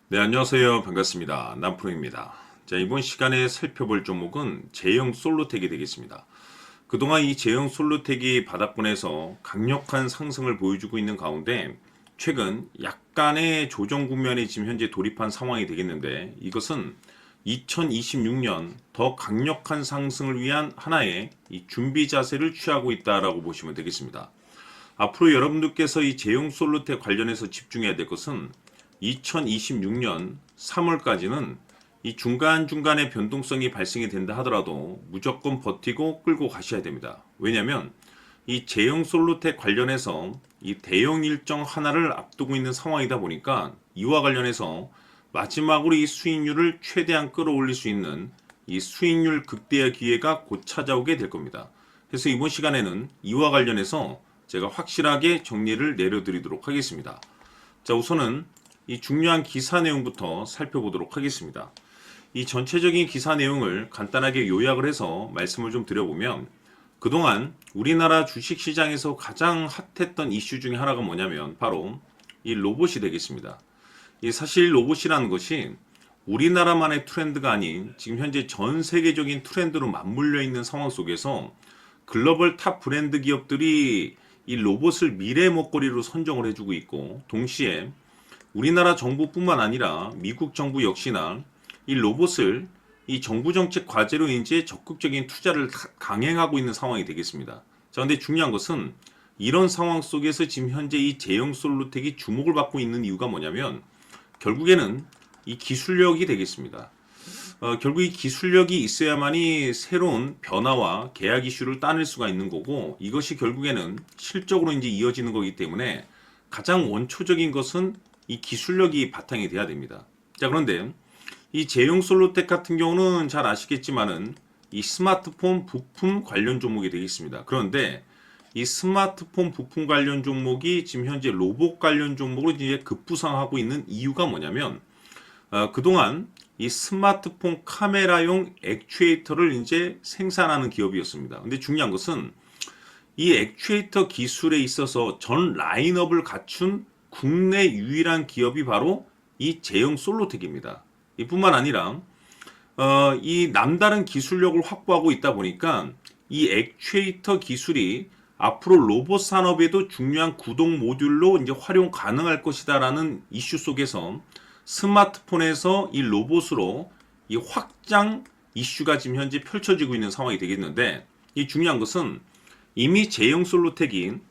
네, 안녕하세요. 반갑습니다. 남프로입니다. 자, 이번 시간에 살펴볼 종목은 제형 솔로텍이 되겠습니다. 그동안 이 제형 솔로텍이 바닥권에서 강력한 상승을 보여주고 있는 가운데 최근 약간의 조정 국면에 지금 현재 돌입한 상황이 되겠는데, 이것은 2026년 더 강력한 상승을 위한 하나의 이 준비 자세를 취하고 있다라고 보시면 되겠습니다. 앞으로 여러분들께서 이 제형 솔루텍 관련해서 집중해야 될 것은 2026년 3월까지는 이 중간중간에 변동성이 발생이 된다 하더라도 무조건 버티고 끌고 가셔야 됩니다. 왜냐하면 이 제형 솔루텍 관련해서 이 대형 일정 하나를 앞두고 있는 상황이다 보니까 이와 관련해서 마지막으로 이 수익률을 최대한 끌어올릴 수 있는 이 수익률 극대화 기회가 곧 찾아오게 될 겁니다. 그래서 이번 시간에는 이와 관련해서 제가 확실하게 정리를 내려드리도록 하겠습니다. 자, 우선은 이 중요한 기사 내용부터 살펴보도록 하겠습니다. 이 전체적인 기사 내용을 간단하게 요약을 해서 말씀을 좀 드려보면, 그동안 우리나라 주식시장에서 가장 핫했던 이슈 중에 하나가 뭐냐면 바로 이 로봇이 되겠습니다. 이 사실 로봇이라는 것이 우리나라만의 트렌드가 아닌 지금 현재 전 세계적인 트렌드로 맞물려 있는 상황 속에서 글로벌 탑 브랜드 기업들이 이 로봇을 미래 먹거리로 선정을 해주고 있고, 동시에 우리나라 정부뿐만 아니라 미국 정부 역시나 이 로봇을 이 정부 정책 과제로 이제 적극적인 투자를 강행하고 있는 상황이 되겠습니다. 자, 근데 중요한 것은 이런 상황 속에서 지금 현재 이 제형 솔루텍이 주목을 받고 있는 이유가 뭐냐면 결국에는 이 기술력이 되겠습니다. 결국 이 기술력이 있어야만이 새로운 변화와 계약 이슈를 따낼 수가 있는 거고, 이것이 결국에는 실적으로 이제 이어지는 거기 때문에 가장 원초적인 것은 이 기술력이 바탕이 돼야 됩니다. 자, 그런데 이 제형 솔루텍 같은 경우는 잘 아시겠지만은 이 스마트폰 부품 관련 종목이 되겠습니다. 그런데 이 스마트폰 부품 관련 종목이 지금 현재 로봇 관련 종목으로 이제 급부상하고 있는 이유가 뭐냐면, 그동안 이 스마트폰 카메라용 액추에이터를 이제 생산하는 기업이었습니다. 근데 중요한 것은 이 액추에이터 기술에 있어서 전 라인업을 갖춘 국내 유일한 기업이 바로 이 제형 솔루텍입니다. 이뿐만 아니라 이 남다른 기술력을 확보하고 있다 보니까 이 액추에이터 기술이 앞으로 로봇 산업에도 중요한 구동 모듈로 이제 활용 가능할 것이다라는 이슈 속에서 스마트폰에서 이 로봇으로 이 확장 이슈가 지금 현재 펼쳐지고 있는 상황이 되겠는데, 이 중요한 것은 이미 제형 솔루텍인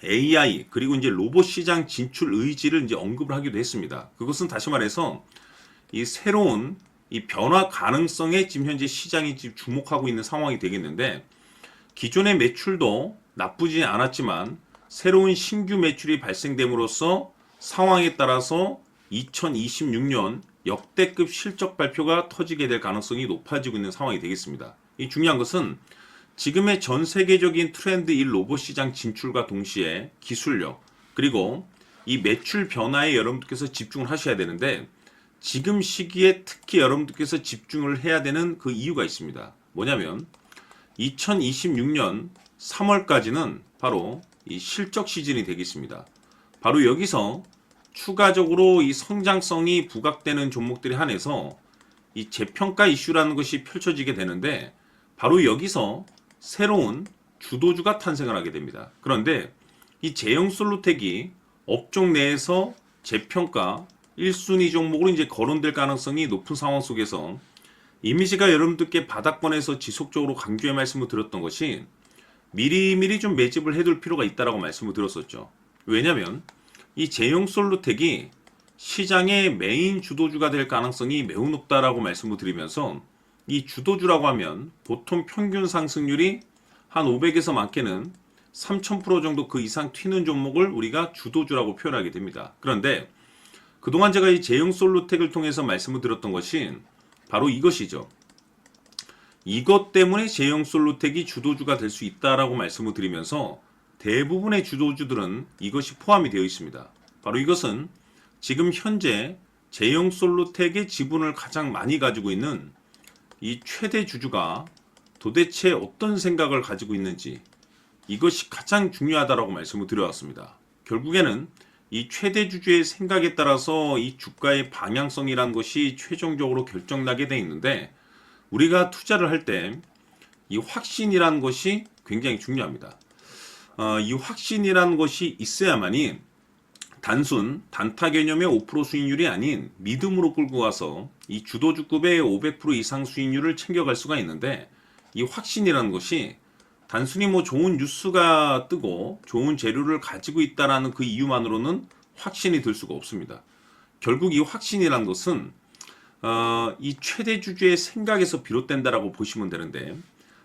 AI 그리고 이제 로봇 시장 진출 의지를 이제 언급을 하기도 했습니다. 그것은 다시 말해서 이 새로운 이 변화 가능성에 지금 현재 시장이 지금 주목하고 있는 상황이 되겠는데, 기존의 매출도 나쁘지 않았지만 새로운 신규 매출이 발생됨으로써 상황에 따라서 2026년 역대급 실적 발표가 터지게 될 가능성이 높아지고 있는 상황이 되겠습니다. 이 중요한 것은 지금의 전 세계적인 트렌드 이 로봇 시장 진출과 동시에 기술력 그리고 이 매출 변화에 여러분들께서 집중을 하셔야 되는데, 지금 시기에 특히 여러분들께서 집중을 해야 되는 그 이유가 있습니다. 뭐냐면 2026년 3월까지는 바로 이 실적 시즌이 되겠습니다. 바로 여기서 추가적으로 이 성장성이 부각되는 종목들에 한해서 이 재평가 이슈라는 것이 펼쳐지게 되는데, 바로 여기서 새로운 주도주가 탄생을 하게 됩니다. 그런데 이 제형 솔루텍이 업종 내에서 재평가 1순위 종목으로 이제 거론될 가능성이 높은 상황 속에서 이미지가 여러분들께 바닥권에서 지속적으로 강조의 말씀을 드렸던 것이 미리미리 좀 매집을 해둘 필요가 있다라고 말씀을 드렸었죠. 왜냐하면 이 제형 솔루텍이 시장의 메인 주도주가 될 가능성이 매우 높다라고 말씀을 드리면서, 이 주도주라고 하면 보통 평균 상승률이 한 500에서 많게는 3000% 정도 그 이상 튀는 종목을 우리가 주도주라고 표현하게 됩니다. 그런데 그동안 제가 이 제형 솔루텍을 통해서 말씀을 드렸던 것이 바로 이것이죠. 이것 때문에 제형 솔루텍이 주도주가 될 수 있다라고 말씀을 드리면서 대부분의 주도주들은 이것이 포함이 되어 있습니다. 바로 이것은 지금 현재 제형 솔루텍의 지분을 가장 많이 가지고 있는 이 최대 주주가 도대체 어떤 생각을 가지고 있는지, 이것이 가장 중요하다라고 말씀을 드려왔습니다. 결국에는 이 최대 주주의 생각에 따라서 이 주가의 방향성이란 것이 최종적으로 결정나게 돼 있는데, 우리가 투자를 할 때 이 확신이라는 것이 굉장히 중요합니다. 이 확신이라는 것이 있어야만이 단순 단타 개념의 5% 수익률이 아닌 믿음으로 끌고 가서 이 주도주급의 500% 이상 수익률을 챙겨갈 수가 있는데, 이 확신이라는 것이 단순히 뭐 좋은 뉴스가 뜨고 좋은 재료를 가지고 있다라는 그 이유만으로는 확신이 들 수가 없습니다. 결국 이 확신이라는 것은 이 최대 주주의 생각에서 비롯된다라고 보시면 되는데,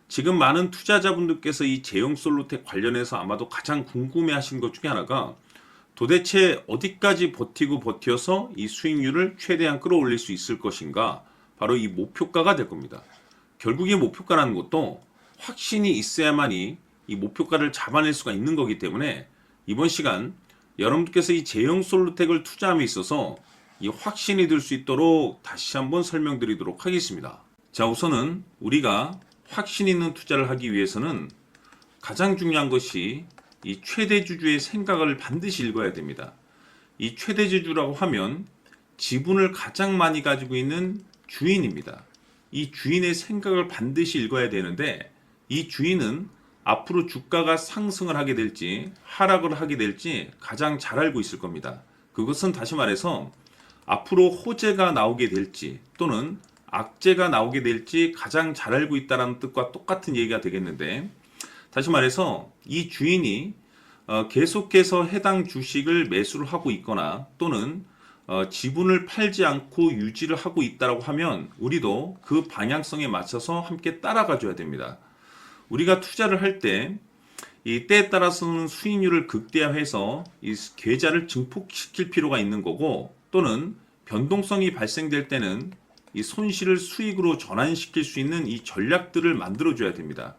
지금 많은 투자자분들께서 이 제형 솔루텍 관련해서 아마도 가장 궁금해하시는 것 중에 하나가 도대체 어디까지 버티고 버텨서 이 수익률을 최대한 끌어올릴 수 있을 것인가, 바로 이 목표가가 될 겁니다. 결국 이 목표가라는 것도 확신이 있어야만이 이 목표가를 잡아낼 수가 있는 거기 때문에, 이번 시간 여러분들께서 이 제형 솔루텍을 투자함에 있어서 이 확신이 들 수 있도록 다시 한번 설명드리도록 하겠습니다. 자, 우선은 우리가 확신 있는 투자를 하기 위해서는 가장 중요한 것이 이 최대 주주의 생각을 반드시 읽어야 됩니다. 이 최대 주주라고 하면 지분을 가장 많이 가지고 있는 주인입니다. 이 주인의 생각을 반드시 읽어야 되는데, 이 주인은 앞으로 주가가 상승을 하게 될지 하락을 하게 될지 가장 잘 알고 있을 겁니다. 그것은 다시 말해서 앞으로 호재가 나오게 될지 또는 악재가 나오게 될지 가장 잘 알고 있다는 뜻과 똑같은 얘기가 되겠는데, 다시 말해서 이 주인이 계속해서 해당 주식을 매수를 하고 있거나 또는 지분을 팔지 않고 유지를 하고 있다고 하면 우리도 그 방향성에 맞춰서 함께 따라가 줘야 됩니다. 우리가 투자를 할 때 이 때에 따라서는 수익률을 극대화해서 이 계좌를 증폭시킬 필요가 있는 거고, 또는 변동성이 발생될 때는 이 손실을 수익으로 전환시킬 수 있는 이 전략들을 만들어 줘야 됩니다.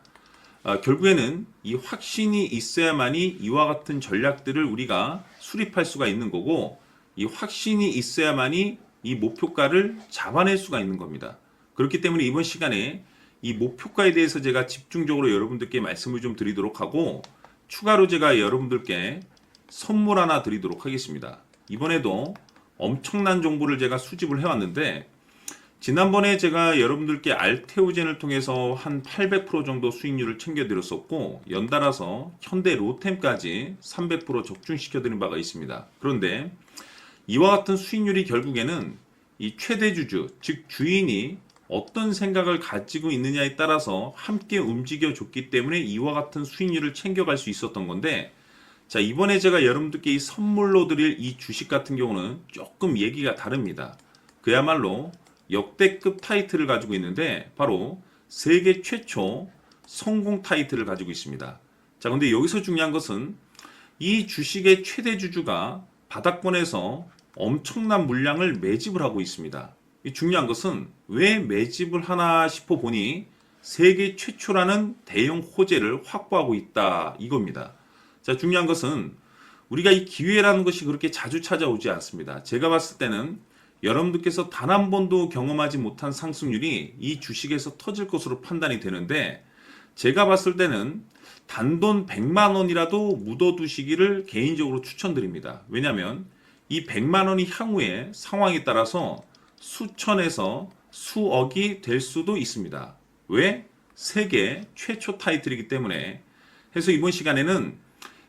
결국에는 이 확신이 있어야만이 이와 같은 전략들을 우리가 수립할 수가 있는 거고, 이 확신이 있어야만이 이 목표가를 잡아낼 수가 있는 겁니다. 그렇기 때문에 이번 시간에 이 목표가에 대해서 제가 집중적으로 여러분들께 말씀을 좀 드리도록 하고, 추가로 제가 여러분들께 선물 하나 드리도록 하겠습니다. 이번에도 엄청난 정보를 제가 수집을 해왔는데, 지난번에 제가 여러분들께 알테오젠을 통해서 한 800% 정도 수익률을 챙겨드렸었고, 연달아서 현대 로템까지 300% 적중시켜드린 바가 있습니다. 그런데 이와 같은 수익률이 결국에는 이 최대 주주, 즉 주인이 어떤 생각을 가지고 있느냐에 따라서 함께 움직여줬기 때문에 이와 같은 수익률을 챙겨갈 수 있었던 건데, 자, 이번에 제가 여러분들께 이 선물로 드릴 이 주식 같은 경우는 조금 얘기가 다릅니다. 그야말로 역대급 타이틀을 가지고 있는데, 바로 세계 최초 성공 타이틀을 가지고 있습니다. 자, 근데 여기서 중요한 것은 이 주식의 최대 주주가 바닥권에서 엄청난 물량을 매집을 하고 있습니다. 이 중요한 것은 왜 매집을 하나 싶어 보니 세계 최초라는 대형 호재를 확보하고 있다, 이겁니다. 자, 중요한 것은 우리가 이 기회라는 것이 그렇게 자주 찾아오지 않습니다. 제가 봤을 때는 여러분들께서 단 한 번도 경험하지 못한 상승률이 이 주식에서 터질 것으로 판단이 되는데, 제가 봤을 때는 단돈 100만 원이라도 묻어두시기를 개인적으로 추천드립니다. 왜냐하면 이 100만 원이 향후에 상황에 따라서 수천에서 수억이 될 수도 있습니다. 왜? 세계 최초 타이틀이기 때문에. 해서 이번 시간에는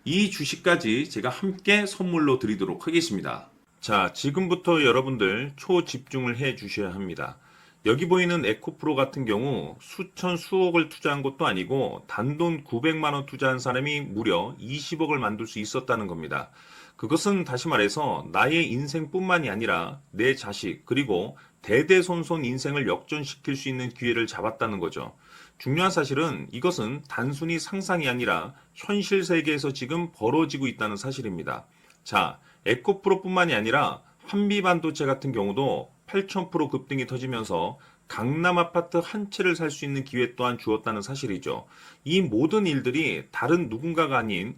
이 주식까지 제가 함께 선물로 드리도록 하겠습니다. 자, 지금부터 여러분들 초집중을 해 주셔야 합니다. 여기 보이는 에코프로 같은 경우 수천 수억을 투자한 것도 아니고 단돈 900만 원 투자한 사람이 무려 20억을 만들 수 있었다는 겁니다. 그것은 다시 말해서 나의 인생뿐만이 아니라 내 자식 그리고 대대손손 인생을 역전시킬 수 있는 기회를 잡았다는 거죠. 중요한 사실은 이것은 단순히 상상이 아니라 현실 세계에서 지금 벌어지고 있다는 사실입니다. 자, 에코프로뿐만이 아니라 한미반도체 같은 경우도 8000% 급등이 터지면서 강남 아파트 한 채를 살 수 있는 기회 또한 주었다는 사실이죠. 이 모든 일들이 다른 누군가가 아닌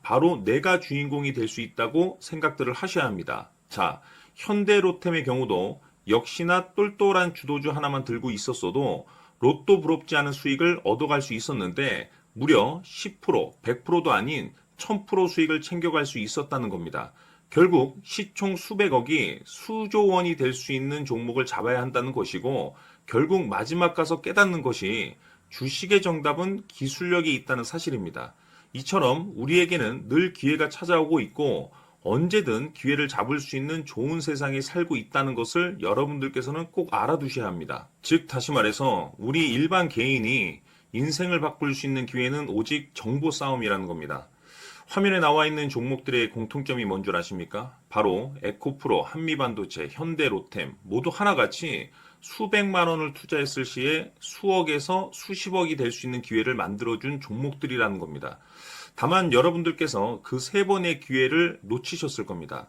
바로 내가 주인공이 될 수 있다고 생각들을 하셔야 합니다. 자, 현대로템의 경우도 역시나 똘똘한 주도주 하나만 들고 있었어도 로또 부럽지 않은 수익을 얻어갈 수 있었는데, 무려 10%, 100%도 아닌 1000% 수익을 챙겨갈 수 있었다는 겁니다. 결국 시총 수백억이 수조 원이 될 수 있는 종목을 잡아야 한다는 것이고, 결국 마지막 가서 깨닫는 것이 주식의 정답은 기술력이 있다는 사실입니다. 이처럼 우리에게는 늘 기회가 찾아오고 있고 언제든 기회를 잡을 수 있는 좋은 세상에 살고 있다는 것을 여러분들께서는 꼭 알아두셔야 합니다. 즉 다시 말해서 우리 일반 개인이 인생을 바꿀 수 있는 기회는 오직 정보 싸움이라는 겁니다. 화면에 나와 있는 종목들의 공통점이 뭔 줄 아십니까? 바로 에코프로, 한미반도체, 현대로템 모두 하나같이 수백만 원을 투자했을 시에 수억에서 수십억이 될 수 있는 기회를 만들어준 종목들이라는 겁니다. 다만 여러분들께서 그 세 번의 기회를 놓치셨을 겁니다.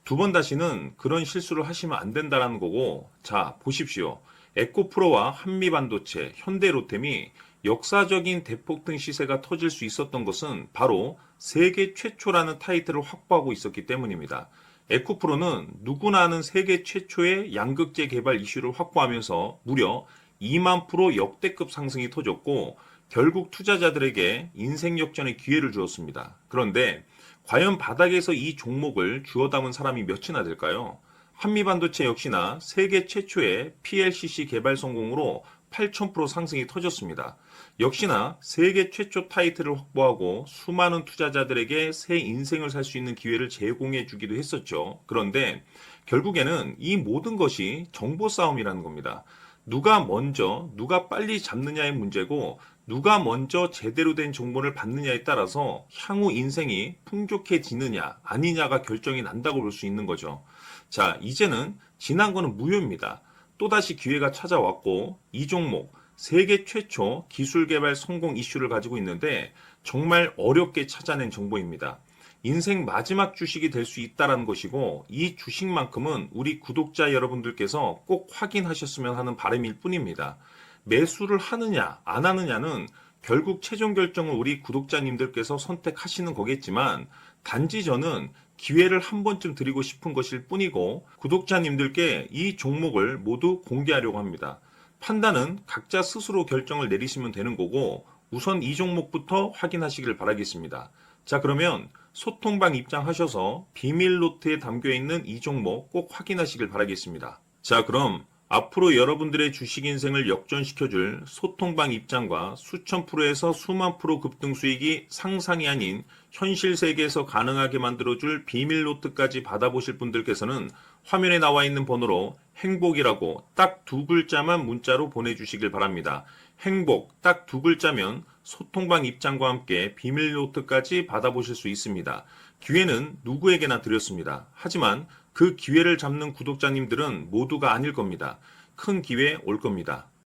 두 번 다시는 그런 실수를 하시면 안 된다는 거고, 자, 보십시오. 에코프로와 한미반도체, 현대로템이 역사적인 대폭등 시세가 터질 수 있었던 것은 바로 세계 최초라는 타이틀을 확보하고 있었기 때문입니다. 에코프로는 누구나 아는 세계 최초의 양극재 개발 이슈를 확보하면서 무려 2만 프로 역대급 상승이 터졌고 결국 투자자들에게 인생 역전의 기회를 주었습니다. 그런데 과연 바닥에서 이 종목을 주워 담은 사람이 몇이나 될까요? 한미반도체 역시나 세계 최초의 PLCC 개발 성공으로 8,000% 상승이 터졌습니다. 역시나 세계 최초 타이틀을 확보하고 수많은 투자자들에게 새 인생을 살 수 있는 기회를 제공해 주기도 했었죠. 그런데 결국에는 이 모든 것이 정보 싸움이라는 겁니다. 누가 먼저, 누가 빨리 잡느냐의 문제고 누가 먼저 제대로 된 정보를 받느냐에 따라서 향후 인생이 풍족해지느냐 아니냐가 결정이 난다고 볼 수 있는 거죠. 자, 이제는 지난 거는 무효입니다. 또다시 기회가 찾아왔고 이 종목 세계 최초 기술 개발 성공 이슈를 가지고 있는데 정말 어렵게 찾아낸 정보입니다. 인생 마지막 주식이 될 수 있다는 것이고 이 주식만큼은 우리 구독자 여러분들께서 꼭 확인하셨으면 하는 바람일 뿐입니다. 매수를 하느냐 안 하느냐는 결국 최종 결정을 우리 구독자님들께서 선택하시는 거겠지만 단지 저는 기회를 한 번쯤 드리고 싶은 것일 뿐이고 구독자님들께 이 종목을 모두 공개하려고 합니다. 판단은 각자 스스로 결정을 내리시면 되는 거고 우선 이 종목부터 확인하시길 바라겠습니다. 자, 그러면 소통방 입장하셔서 비밀 노트에 담겨 있는 이 종목 꼭 확인하시길 바라겠습니다. 자, 그럼 앞으로 여러분들의 주식 인생을 역전시켜줄 소통방 입장과 수천 프로에서 수만 프로 급등 수익이 상상이 아닌 현실 세계에서 가능하게 만들어줄 비밀 노트까지 받아보실 분들께서는 화면에 나와 있는 번호로 행복이라고 딱 두 글자만 문자로 보내주시길 바랍니다. 행복 딱 두 글자면 소통방 입장과 함께 비밀 노트까지 받아보실 수 있습니다. 기회는 누구에게나 드렸습니다. 하지만 그 기회를 잡는 구독자님들은 모두가 아닐 겁니다. 큰 기회 올 겁니다.